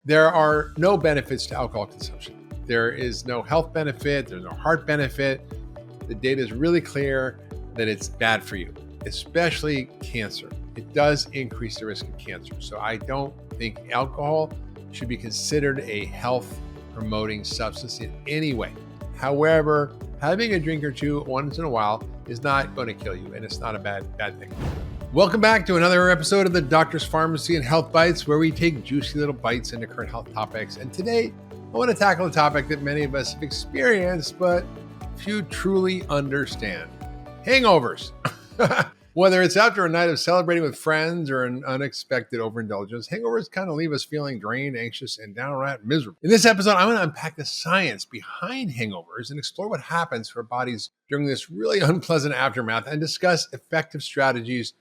There are no benefits to alcohol consumption. There is no health benefit, there's no heart benefit. The data is really clear that it's bad for you, especially cancer. It does increase the risk of cancer. So I don't think alcohol should be considered a health promoting substance in any way. However, having a drink or two once in a while is not going to kill you, and it's not a bad thing. Welcome back to another episode of the Doctor's Pharmacy and Health Bites, where we take juicy little bites into current health topics. And today, I want to tackle a topic that many of us have experienced, but few truly understand: hangovers. Whether it's after a night of celebrating with friends or an unexpected overindulgence, hangovers kind of leave us feeling drained, anxious, and downright miserable. In this episode, I want to unpack the science behind hangovers and explore what happens for our bodies during this really unpleasant aftermath, and discuss effective strategies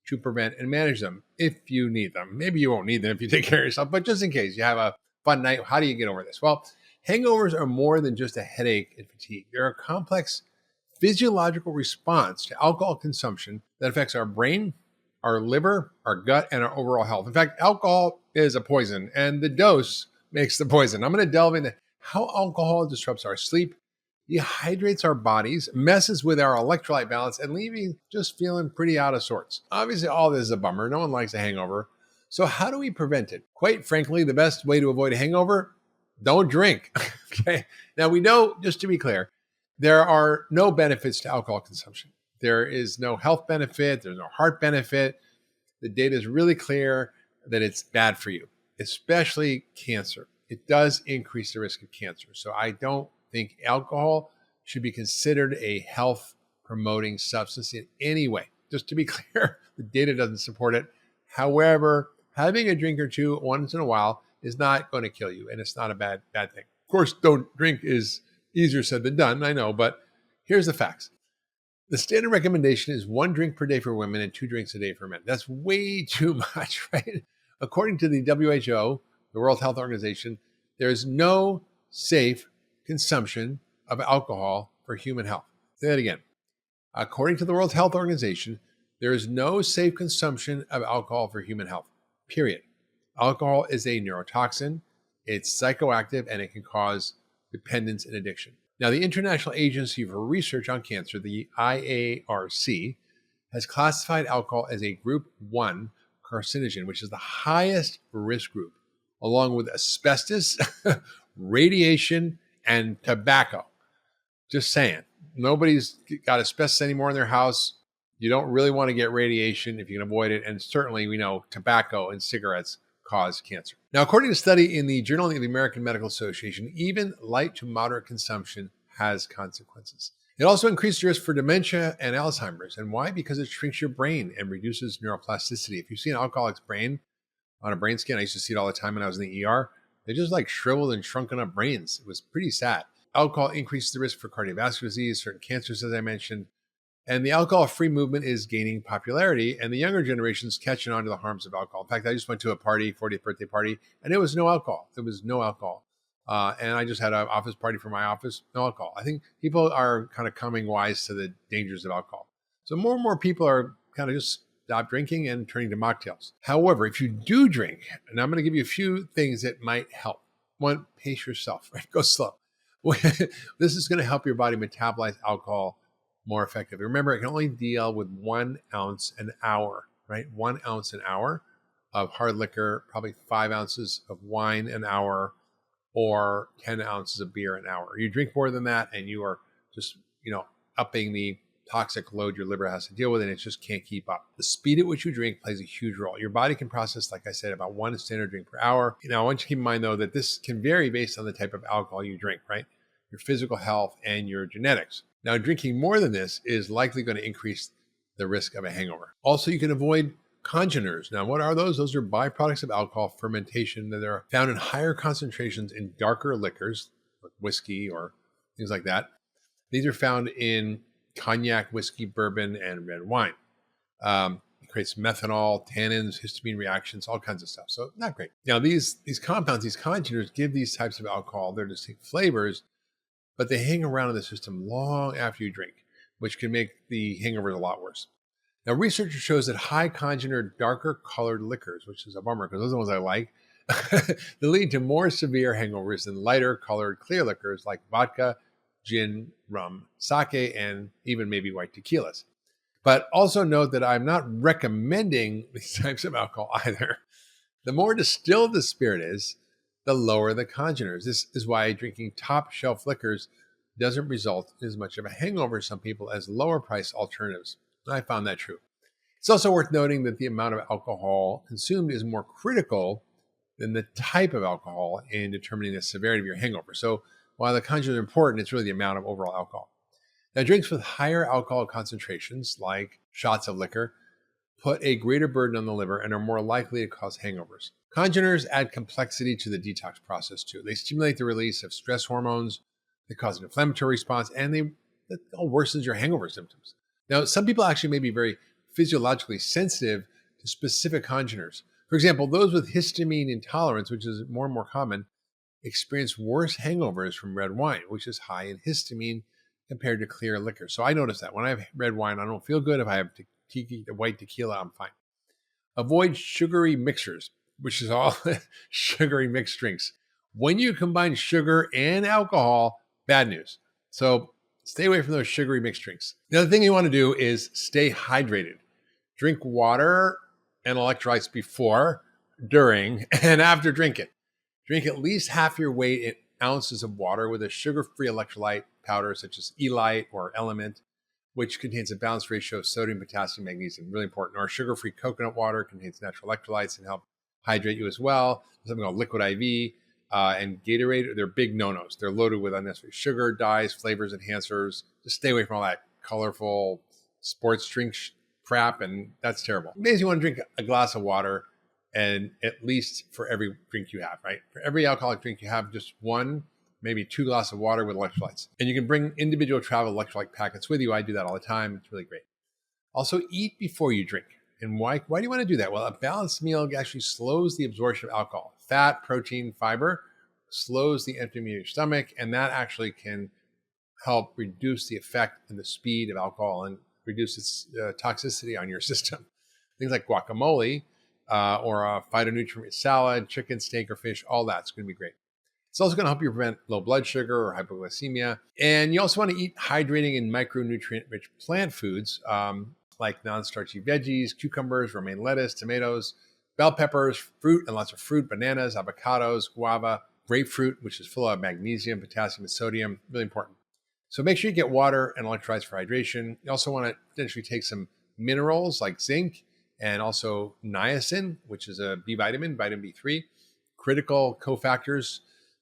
to prevent and manage them if you need them. Maybe you won't need them if you take care of yourself, but just in case you have a fun night, how do you get over this? Well, hangovers are more than just a headache and fatigue. They're a complex physiological response to alcohol consumption that affects our brain, our liver, our gut, and our overall health. In fact, alcohol is a poison, and the dose makes the poison. I'm going to delve into how alcohol disrupts our sleep, dehydrates our bodies, messes with our electrolyte balance, and leaving just feeling pretty out of sorts. Obviously, all this is a bummer. No one likes a hangover. So how do we prevent it? Quite frankly, the best way to avoid a hangover: don't drink. Okay. Now, we know, just to be clear, there are no benefits to alcohol consumption. There is no health benefit, there's no heart benefit. The data is really clear that it's bad for you, especially cancer. It does increase the risk of cancer. So I don't think alcohol should be considered a health promoting substance in any way. Just to be clear, the data doesn't support it. However, having a drink or two once in a while is not going to kill you, and it's not a bad thing. Of course, don't drink is easier said than done, I know, but here's the facts. The standard recommendation is 1 drink per day for women and 2 drinks a day for men. That's way too much, right? According to the WHO, the World Health Organization, there is no safe consumption of alcohol for human health. Say that again. According to the World Health Organization, there is no safe consumption of alcohol for human health, period. Alcohol is a neurotoxin, it's psychoactive, and it can cause dependence and addiction. Now, the International Agency for Research on Cancer, the IARC, has classified alcohol as a group 1 carcinogen, which is the highest risk group, along with asbestos, radiation, and tobacco. Just saying. Nobody's got asbestos anymore in their house. You don't really want to get radiation if you can avoid it. And certainly we know tobacco and cigarettes cause cancer. Now, according to a study in the Journal of the American Medical Association, even light to moderate consumption has consequences. It also increases the risk for dementia and Alzheimer's. And why? Because it shrinks your brain and reduces neuroplasticity. If you see an alcoholic's brain on a brain scan, I used to see it all the time when I was in the ER, they just like shriveled and shrunken up brains. It was pretty sad. Alcohol increases the risk for cardiovascular disease, certain cancers, as I mentioned. And the alcohol-free movement is gaining popularity, and the younger generation's catching on to the harms of alcohol. In fact, I just went to a party, 40th birthday party, and it was no alcohol. There was no alcohol. And I just had an office party for my office, no alcohol. I think people are kind of coming wise to the dangers of alcohol. So more and more people are kind of just stop drinking and turning to mocktails. However, if you do drink, and I'm going to give you a few things that might help. 1, pace yourself, right? Go slow. This is going to help your body metabolize alcohol more effectively. Remember, it can only deal with 1 ounce an hour, right? 1 ounce an hour of hard liquor, probably 5 ounces of wine an hour, or 10 ounces of beer an hour. You drink more than that, and you are just, upping the toxic load your liver has to deal with, and it just can't keep up. The speed at which you drink plays a huge role. Your body can process, like I said, about 1 standard drink per hour. Now, I want you to keep in mind, though, that this can vary based on the type of alcohol you drink, right? Your physical health and your genetics. Now, drinking more than this is likely going to increase the risk of a hangover. Also, you can avoid Congeners. Now, what are those? Those are byproducts of alcohol fermentation that are found in higher concentrations in darker liquors, like whiskey or things like that. These are found in cognac, whiskey, bourbon, and red wine. It creates methanol, tannins, histamine reactions, all kinds of stuff. So not great. Now, these compounds, these congeners, give these types of alcohol their distinct flavors, but they hang around in the system long after you drink, which can make the hangovers a lot worse. Now, research shows that high congener, darker colored liquors, which is a bummer because those are the ones I like, that lead to more severe hangovers than lighter colored clear liquors like vodka, gin, rum, sake, and even maybe white tequilas. But also note that I'm not recommending these types of alcohol either. The more distilled the spirit is, the lower the congeners. This is why drinking top shelf liquors doesn't result in as much of a hangover to some people as lower price alternatives. I found that true. It's also worth noting that the amount of alcohol consumed is more critical than the type of alcohol in determining the severity of your hangover. So while the congeners are important, it's really the amount of overall alcohol. Now, drinks with higher alcohol concentrations, like shots of liquor, put a greater burden on the liver and are more likely to cause hangovers. Congeners add complexity to the detox process too. They stimulate the release of stress hormones, they cause an inflammatory response, and that all worsens your hangover symptoms. Now, some people actually may be very physiologically sensitive to specific congeners. For example, those with histamine intolerance, which is more and more common, experience worse hangovers from red wine, which is high in histamine compared to clear liquor. So I notice that when I have red wine, I don't feel good. If I have white tequila, I'm fine. Avoid sugary mixers, which is all sugary mixed drinks. When you combine sugar and alcohol, bad news. So stay away from those sugary mixed drinks. The other thing you want to do is stay hydrated. Drink water and electrolytes before, during, and after drinking. Drink at least half your weight in ounces of water with a sugar-free electrolyte powder such as Elite or Element, which contains a balanced ratio of sodium, potassium, magnesium, really important. Or sugar-free coconut water contains natural electrolytes and help hydrate you as well. There's something called Liquid IV and Gatorade. They're big no-nos. They're loaded with unnecessary sugar, dyes, flavors, enhancers. Just stay away from all that colorful sports drink crap, and that's terrible. Maybe you want to drink a glass of water, and at least for every drink you have, right? For every alcoholic drink you have, just one, maybe 2 glasses of water with electrolytes. And you can bring individual travel electrolyte packets with you. I do that all the time. It's really great. Also, eat before you drink. And why do you want to do that? Well, a balanced meal actually slows the absorption of alcohol. Fat, protein, fiber slows the emptying of your stomach, and that actually can help reduce the effect and the speed of alcohol and reduce its toxicity on your system. Things like guacamole or a phytonutrient salad, chicken, steak, or fish, all that's going to be great. It's also going to help you prevent low blood sugar or hypoglycemia. And you also want to eat hydrating and micronutrient-rich plant foods like non-starchy veggies, cucumbers, romaine lettuce, tomatoes, bell peppers, fruit, and lots of fruit, bananas, avocados, guava, grapefruit, which is full of magnesium, potassium, and sodium, really important. So make sure you get water and electrolytes for hydration. You also want to potentially take some minerals like zinc and also niacin, which is a B vitamin, vitamin B3, critical cofactors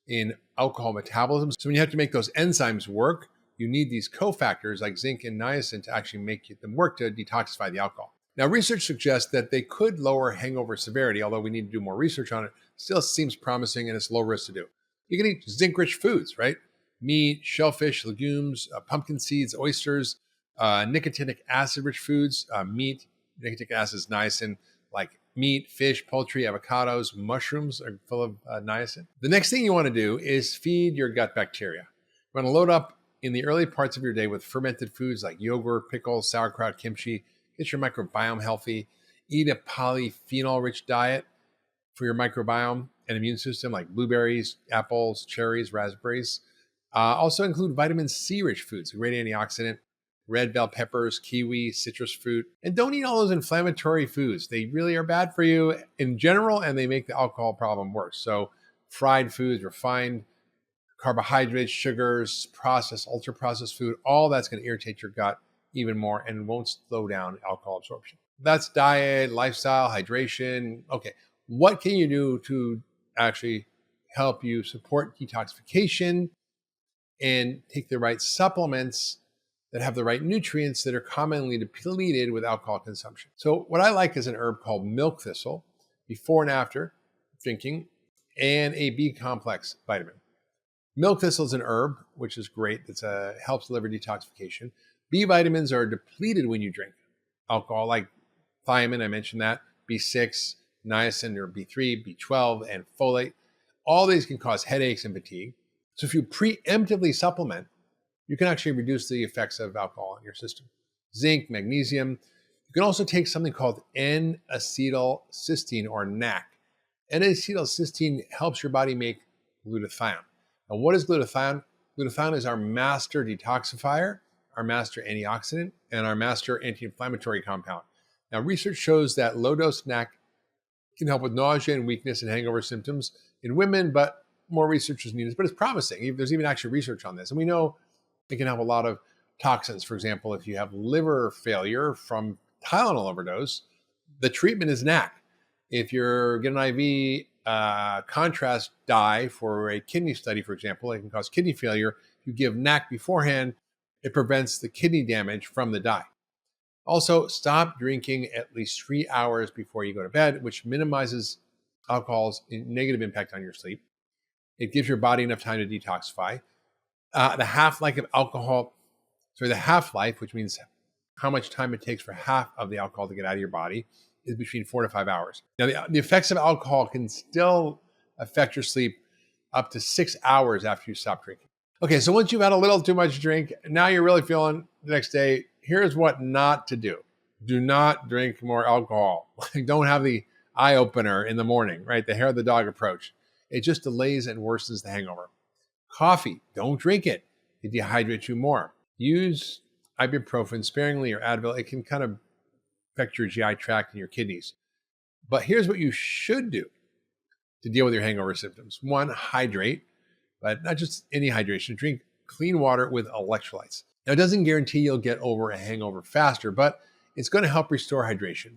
in alcohol metabolism. So when you have to make those enzymes work, you need these cofactors like zinc and niacin to actually make them work to detoxify the alcohol. Now, research suggests that they could lower hangover severity, although we need to do more research on it. Still seems promising and it's low risk to do. You can eat zinc-rich foods, right? Meat, shellfish, legumes, pumpkin seeds, oysters, nicotinic acid-rich foods, meat, nicotinic acid is niacin, like meat, fish, poultry, avocados, mushrooms are full of niacin. The next thing you want to do is feed your gut bacteria. You want to load up in the early parts of your day with fermented foods like yogurt, pickles, sauerkraut, kimchi. Get your microbiome healthy. Eat a polyphenol-rich diet for your microbiome and immune system like blueberries, apples, cherries, raspberries. Also include vitamin C-rich foods, a great antioxidant, red bell peppers, kiwi, citrus fruit. And don't eat all those inflammatory foods. They really are bad for you in general, and they make the alcohol problem worse. So fried foods, refined carbohydrates, sugars, processed, ultra-processed food, all that's going to irritate your gut even more and won't slow down alcohol absorption. That's diet, lifestyle, hydration. Okay, what can you do to actually help you support detoxification and take the right supplements that have the right nutrients that are commonly depleted with alcohol consumption? So what I like is an herb called milk thistle, before and after drinking, and a B complex vitamin. Milk thistle is an herb, which is great. It helps liver detoxification. B vitamins are depleted when you drink alcohol, like thiamine, I mentioned that, B6, niacin or B3, B12, and folate. All these can cause headaches and fatigue. So if you preemptively supplement, you can actually reduce the effects of alcohol in your system. Zinc, magnesium. You can also take something called N-acetylcysteine or NAC. N-acetylcysteine helps your body make glutathione. Now, what is glutathione? Glutathione is our master detoxifier, our master antioxidant, and our master anti-inflammatory compound. Now, research shows that low-dose NAC can help with nausea and weakness and hangover symptoms in women, but more research is needed. But it's promising. There's even actually research on this. And we know it can help a lot of toxins. For example, if you have liver failure from Tylenol overdose, the treatment is NAC. If you're getting an IV contrast dye for a kidney study, for example, it can cause kidney failure. If you give NAC beforehand, it prevents the kidney damage from the dye. Also, stop drinking at least 3 hours before you go to bed, which minimizes alcohol's negative impact on your sleep. It gives your body enough time to detoxify. The half-life of alcohol, the half-life, which means how much time it takes for half of the alcohol to get out of your body, is between 4 to 5 hours. Now, the effects of alcohol can still affect your sleep up to 6 hours after you stop drinking. Okay, so once you've had a little too much to drink, now you're really feeling the next day, here's what not to do. Do not drink more alcohol. Don't have the eye opener in the morning, right? The hair of the dog approach. It just delays and worsens the hangover. Coffee, don't drink it. It dehydrates you more. Use ibuprofen sparingly or Advil. It can kind of affect your GI tract and your kidneys. But here's what you should do to deal with your hangover symptoms. 1, hydrate, but not just any hydration. Drink clean water with electrolytes. Now, it doesn't guarantee you'll get over a hangover faster, but it's going to help restore hydration.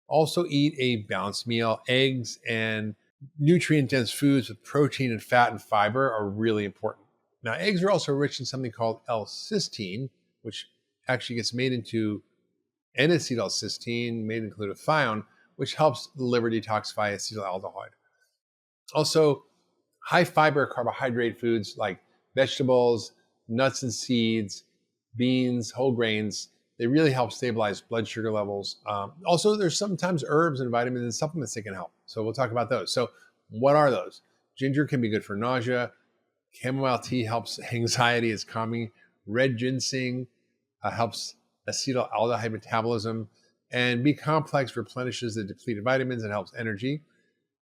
Also, eat a balanced meal. Eggs and nutrient-dense foods with protein and fat and fiber are really important. Now, eggs are also rich in something called L-cysteine, which actually gets made into N-acetylcysteine, made in glutathione, which helps the liver detoxify acetaldehyde. Also, high fiber carbohydrate foods like vegetables, nuts and seeds, beans, whole grains, they really help stabilize blood sugar levels. Also, there's sometimes herbs and vitamins and supplements that can help. So we'll talk about those. So what are those? Ginger can be good for nausea. Chamomile tea helps anxiety, it's calming. Red ginseng helps acetaldehyde metabolism. And B complex replenishes the depleted vitamins and helps energy.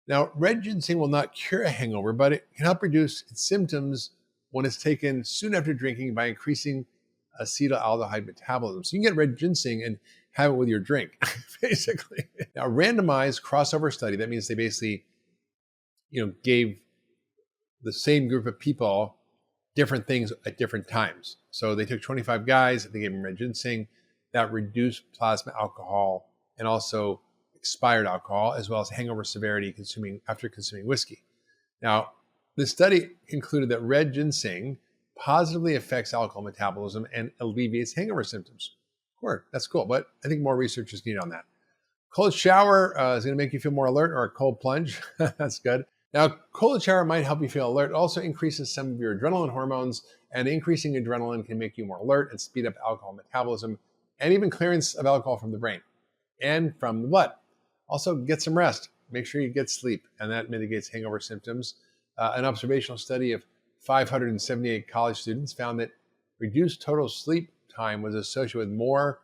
Now, red ginseng will not cure a hangover, but it can help reduce its symptoms when it's taken soon after drinking by increasing acetaldehyde metabolism. So you can get red ginseng and have it with your drink, basically. Now, randomized crossover study, that means they basically, gave the same group of people different things at different times. So they took 25 guys, they gave them red ginseng, that reduced plasma alcohol and also expired alcohol, as well as hangover severity after consuming whiskey. Now, the study concluded that red ginseng positively affects alcohol metabolism and alleviates hangover symptoms. Sure, that's cool, but I think more research is needed on that. Cold shower is going to make you feel more alert, or a cold plunge. That's good. Now, cold shower might help you feel alert. It also increases some of your adrenaline hormones, and increasing adrenaline can make you more alert and speed up alcohol metabolism and even clearance of alcohol from the brain and from the blood. Also, get some rest. Make sure you get sleep, and that mitigates hangover symptoms. An observational study of 578 college students found that reduced total sleep time was associated with more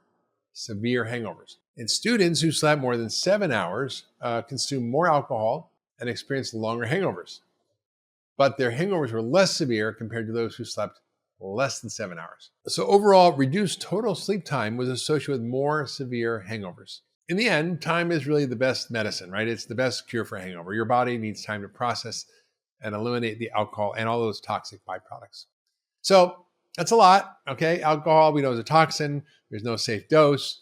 severe hangovers. And students who slept more than 7 hours consumed more alcohol and experienced longer hangovers. But their hangovers were less severe compared to those who slept less than 7 hours. So overall, reduced total sleep time was associated with more severe hangovers. In the end, time is really the best medicine, right? It's the best cure for a hangover. Your body needs time to process and eliminate the alcohol and all those toxic byproducts. So that's a lot, okay? Alcohol, we know, is a toxin. There's no safe dose.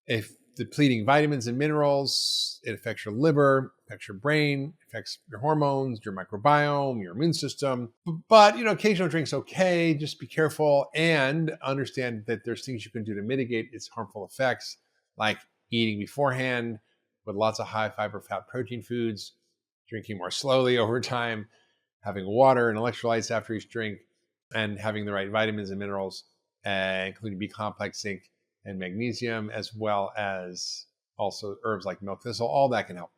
If depleting vitamins and minerals, it affects your liver, affects your brain, affects your hormones, your microbiome, your immune system. But, occasional drink's okay. Just be careful and understand that there's things you can do to mitigate its harmful effects, like eating beforehand with lots of high fiber, fat, protein foods, drinking more slowly over time, having water and electrolytes after each drink, and having the right vitamins and minerals, including B complex, zinc, and magnesium, as well as also herbs like milk thistle. All that can help.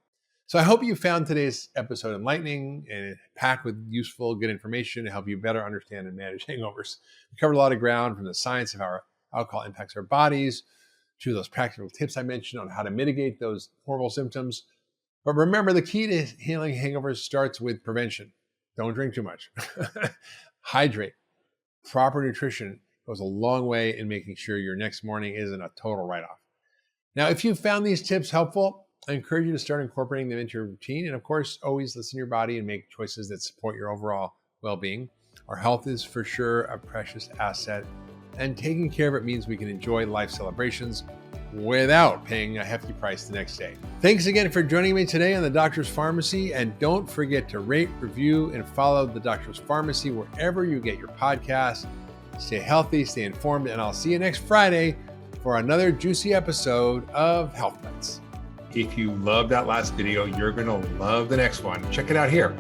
So I hope you found today's episode enlightening and packed with useful, good information to help you better understand and manage hangovers. We covered a lot of ground, from the science of how alcohol impacts our bodies to those practical tips I mentioned on how to mitigate those horrible symptoms. But remember, the key to healing hangovers starts with prevention. Don't drink too much. Hydrate. Proper nutrition goes a long way in making sure your next morning isn't a total write-off. Now, if you found these tips helpful, I encourage you to start incorporating them into your routine. And of course, always listen to your body and make choices that support your overall well-being. Our health is for sure a precious asset, and taking care of it means we can enjoy life celebrations without paying a hefty price the next day. Thanks again for joining me today on The Doctor's Farmacy, and don't forget to rate, review, and follow The Doctor's Farmacy wherever you get your podcasts. Stay healthy, stay informed, and I'll see you next Friday for another juicy episode of Health Bites. If you loved that last video, you're going to love the next one. Check it out here.